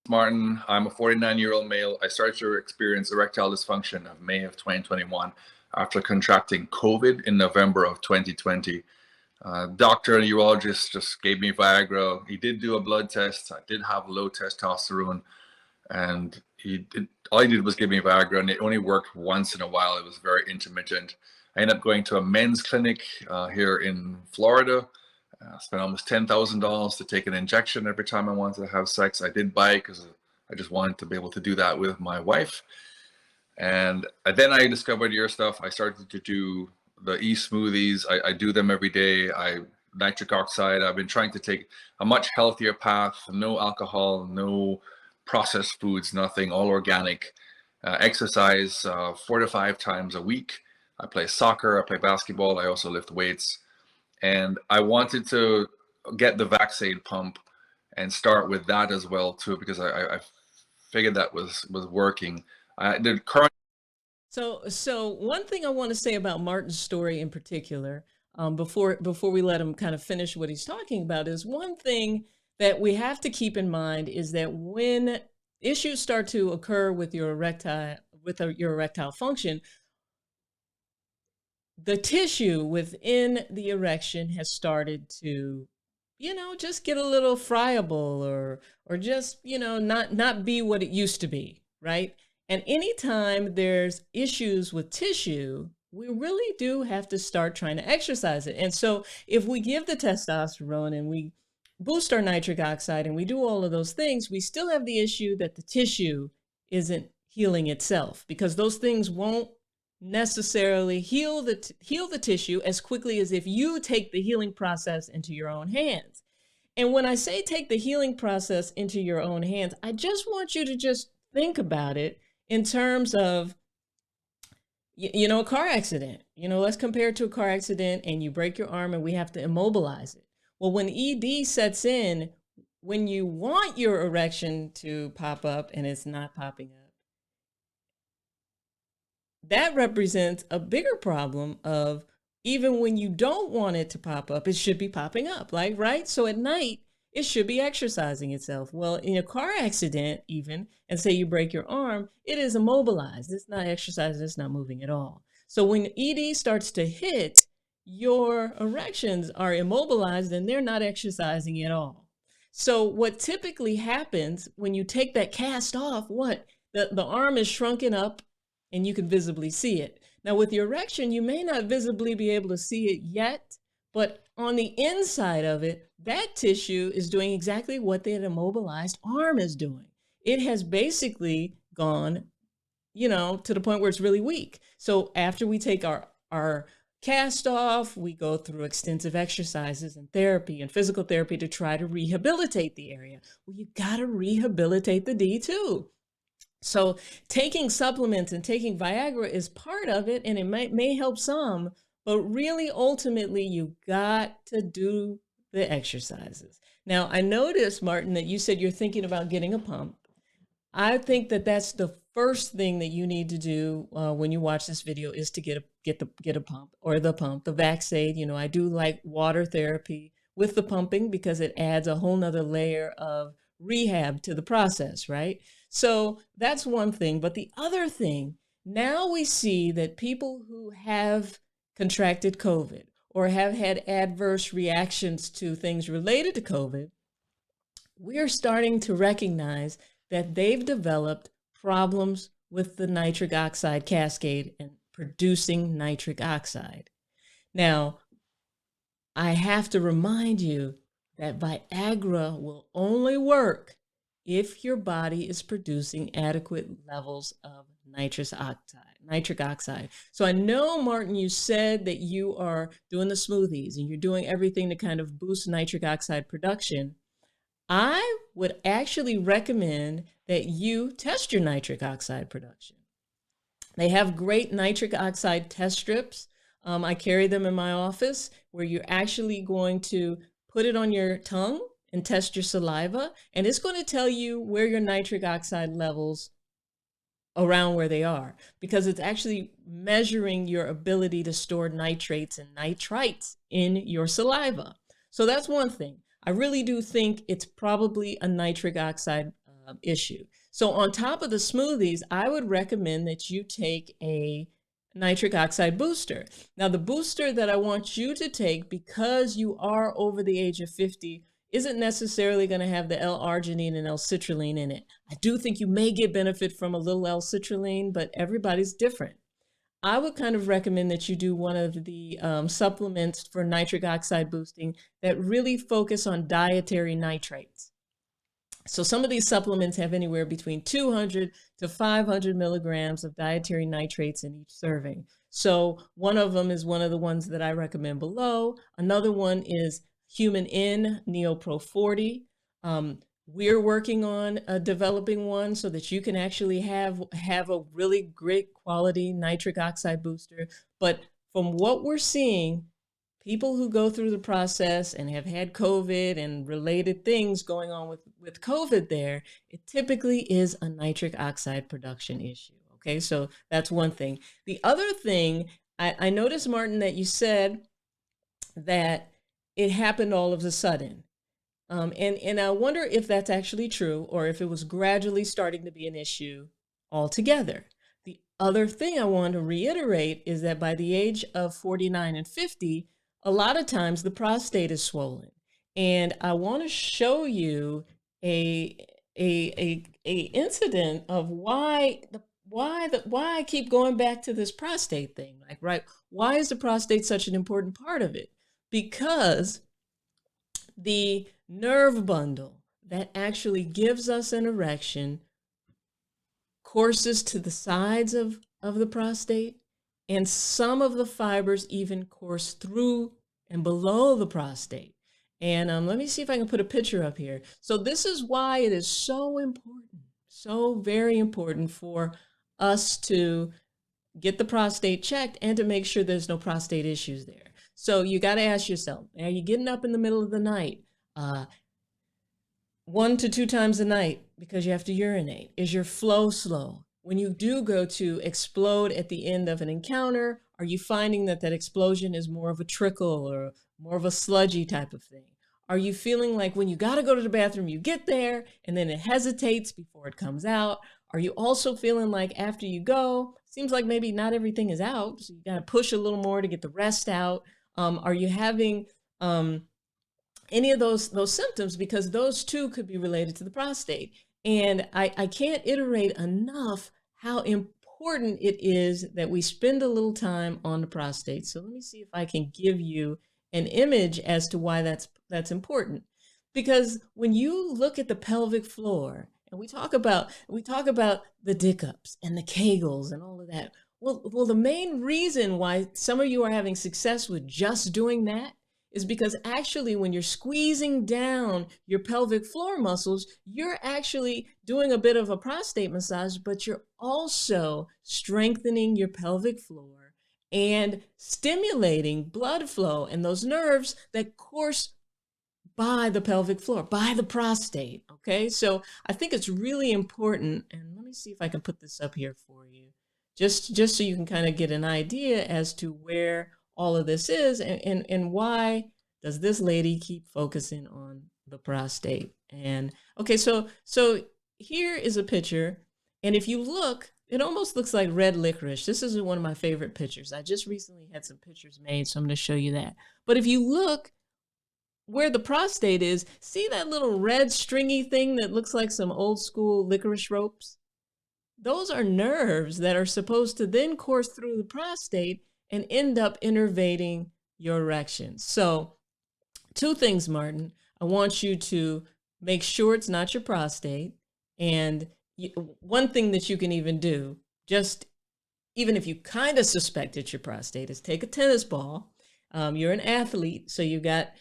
Martin. I'm a 49-year-old male. I started to experience erectile dysfunction of May of 2021 after contracting COVID in November of 2020. Doctor and urologist just gave me Viagra. He did do a blood test. I did have low testosterone, and all he did was give me Viagra, and it only worked once in a while. It was very intermittent. I ended up going to a men's clinic here in Florida. Spent almost $10,000 to take an injection every time I wanted to have sex. I did buy it because I just wanted to be able to do that with my wife. And then I discovered your stuff. I started to do the E smoothies. I do them every day. Nitric oxide. I've been trying to take a much healthier path. No alcohol, no processed foods, nothing, all organic. Exercise 4 to 5 times a week. I play soccer, I play basketball, I also lift weights. And I wanted to get the vaccine pump and start with that as well too, because I figured that was working. The current. So one thing I want to say about Martin's story in particular, before we let him kind of finish what he's talking about, is one thing that we have to keep in mind is that when issues start to occur with your erectile function, the tissue within the erection has started to, just get a little friable or just, not be what it used to be, right? And anytime there's issues with tissue, we really do have to start trying to exercise it. And so if we give the testosterone and we boost our nitric oxide and we do all of those things, we still have the issue that the tissue isn't healing itself, because those things won't necessarily heal the tissue as quickly as if you take the healing process into your own hands. And when I say take the healing process into your own hands, I just want you to just think about it in terms of, a car accident. Let's compare it to a car accident and you break your arm and we have to immobilize it. Well, when ED sets in, when you want your erection to pop up and it's not popping up, that represents a bigger problem of, even when you don't want it to pop up, it should be popping up, right? So at night, it should be exercising itself. Well, in a car accident, even, and say you break your arm, it is immobilized. It's not exercising, it's not moving at all. So when ED starts to hit, your erections are immobilized and they're not exercising at all. So what typically happens when you take that cast off, the arm is shrunken up and you can visibly see it. Now with your erection, you may not visibly be able to see it yet, but on the inside of it, that tissue is doing exactly what that immobilized arm is doing. It has basically gone, to the point where it's really weak. So after we take our cast off, we go through extensive exercises and therapy and physical therapy to try to rehabilitate the area. Well, you got to rehabilitate the D too. So taking supplements and taking Viagra is part of it, and it may help some, but really ultimately you got to do the exercises. Now, I noticed, Martin, that you said you're thinking about getting a pump. I think that that's the first thing that you need to do when you watch this video, is to get a pump, or the pump, the Vaxade. I do like water therapy with the pumping because it adds a whole nother layer of rehab to the process, right? So that's one thing. But the other thing, now we see that people who have contracted COVID or have had adverse reactions to things related to COVID, we're starting to recognize that they've developed problems with the nitric oxide cascade and producing nitric oxide. Now, I have to remind you that Viagra will only work if your body is producing adequate levels of nitric oxide. So I know, Martin, you said that you are doing the smoothies and you're doing everything to kind of boost nitric oxide production. I would actually recommend that you test your nitric oxide production. They have great nitric oxide test strips. I carry them in my office, where you're actually going to put it on your tongue and test your saliva, and it's going to tell you where your nitric oxide levels around where they are, because it's actually measuring your ability to store nitrates and nitrites in your saliva. So that's one thing. I really do think it's probably a nitric oxide issue. So on top of the smoothies, I would recommend that you take a nitric oxide booster. Now, the booster that I want you to take, because you are over the age of 50, isn't necessarily going to have the L-arginine and L-citrulline in it. I do think you may get benefit from a little L-citrulline, but everybody's different. I would kind of recommend that you do one of the supplements for nitric oxide boosting that really focus on dietary nitrates. So some of these supplements have anywhere between 200 to 500 milligrams of dietary nitrates in each serving. So one of them is one of the ones that I recommend below. Another one is Human N Neopro 40. We're working on developing one so that you can actually have a really great quality nitric oxide booster. But from what we're seeing, people who go through the process and have had COVID and related things going on with COVID there, it typically is a nitric oxide production issue. Okay, so that's one thing. The other thing, I noticed, Martin, that you said that it happened all of a sudden. And I wonder if that's actually true or if it was gradually starting to be an issue altogether. The other thing I want to reiterate is that by the age of 49 and 50, a lot of times the prostate is swollen. And I want to show you a incident of why I keep going back to this prostate thing. Like, right, why is the prostate such an important part of it? Because the nerve bundle that actually gives us an erection courses to the sides of the prostate, and some of the fibers even course through and below the prostate. And let me see if I can put a picture up here. So this is why it is so important, so very important for us to get the prostate checked and to make sure there's no prostate issues there. So you got to ask yourself, are you getting up in the middle of the night 1 to 2 times a night because you have to urinate? Is your flow slow? When you do go to explode at the end of an encounter, are you finding that explosion is more of a trickle or more of a sludgy type of thing? Are you feeling like when you got to go to the bathroom, you get there and then it hesitates before it comes out? Are you also feeling like after you go, seems like maybe not everything is out, so you got to push a little more to get the rest out? Are you having any of those symptoms? Because those too could be related to the prostate. And I can't iterate enough how important it is that we spend a little time on the prostate. So let me see if I can give you an image as to why that's important. Because when you look at the pelvic floor, and we talk about the dick-ups and the Kegels and all of that, well, the main reason why some of you are having success with just doing that is because actually when you're squeezing down your pelvic floor muscles, you're actually doing a bit of a prostate massage, but you're also strengthening your pelvic floor and stimulating blood flow and those nerves that course by the pelvic floor, by the prostate. Okay, so I think it's really important. And let me see if I can put this up here for you, just so you can kind of get an idea as to where all of this is and why does this lady keep focusing on the prostate. And okay, so here is a picture, and if you look, it almost looks like red licorice. This is one of my favorite pictures. I just recently had some pictures made, so I'm going to show you that. But if you look where the prostate is, see that little red stringy thing that looks like some old school licorice ropes? Those are nerves that are supposed to then course through the prostate and end up innervating your erection. So 2 things, Martin. I want you to make sure it's not your prostate. And one thing that you can even do, just even if you kind of suspect it's your prostate, is take a tennis ball. You're an athlete, so you've got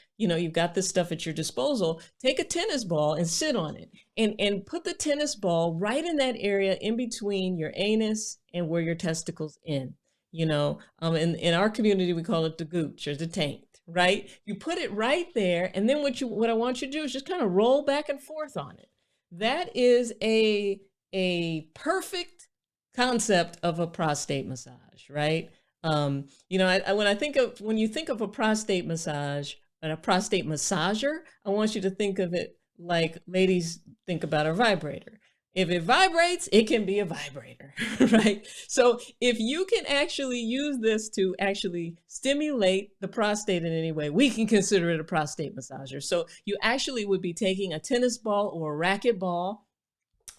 this stuff at your disposal. Take a tennis ball and sit on it and put the tennis ball right in that area in between your anus and where your testicles end. In our community, we call it the gooch or the taint, right? You put it right there. And then what I want you to do is just kind of roll back and forth on it. That is a perfect concept of a prostate massage, right? When you think of a prostate massage and a prostate massager, I want you to think of it like ladies think about a vibrator. If it vibrates, it can be a vibrator, right? So if you can actually use this to actually stimulate the prostate in any way, we can consider it a prostate massager. So you actually would be taking a tennis ball or a racket ball,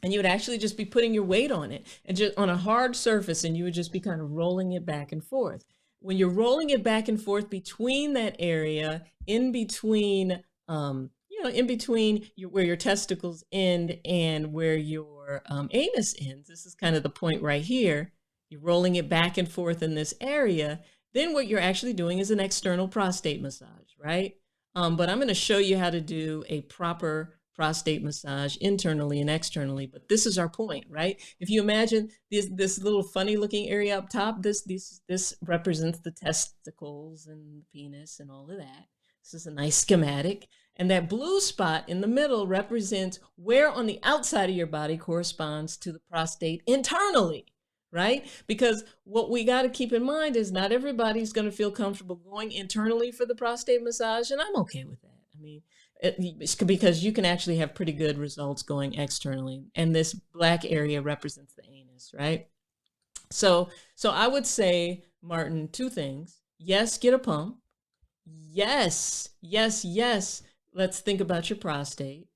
and you would actually just be putting your weight on it and just on a hard surface, and you would just be kind of rolling it back and forth. When you're rolling it back and forth between that area, in between, in between where your testicles end and where your anus ends, this is kind of the point right here. You're rolling it back and forth in this area. Then what you're actually doing is an external prostate massage, right? But I'm going to show you how to do a proper prostate massage internally and externally. But this is our point, right? If you imagine this little funny looking area up top, this represents the testicles and the penis and all of that. This is a nice schematic. And that blue spot in the middle represents where on the outside of your body corresponds to the prostate internally, right? Because what we got to keep in mind is not everybody's going to feel comfortable going internally for the prostate massage, and I'm okay with that. I mean, it's because you can actually have pretty good results going externally, and this black area represents the anus, right? So I would say, Martin, two things. Yes, get a pump. Yes, yes, yes. Let's think about your prostate.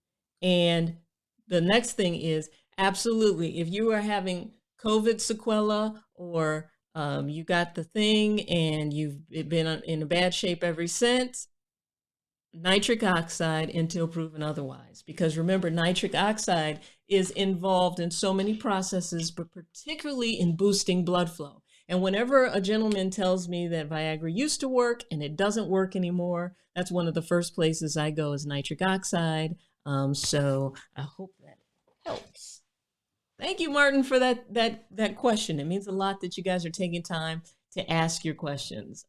And the next thing is, absolutely, if you are having COVID sequela, or you got the thing and you've been in a bad shape ever since, nitric oxide until proven otherwise. Because remember, nitric oxide is involved in so many processes, but particularly in boosting blood flow. And whenever a gentleman tells me that Viagra used to work and it doesn't work anymore, that's one of the first places I go is nitric oxide. So I hope that helps. Thank you, Martin, for that question. It means a lot that you guys are taking time to ask your questions.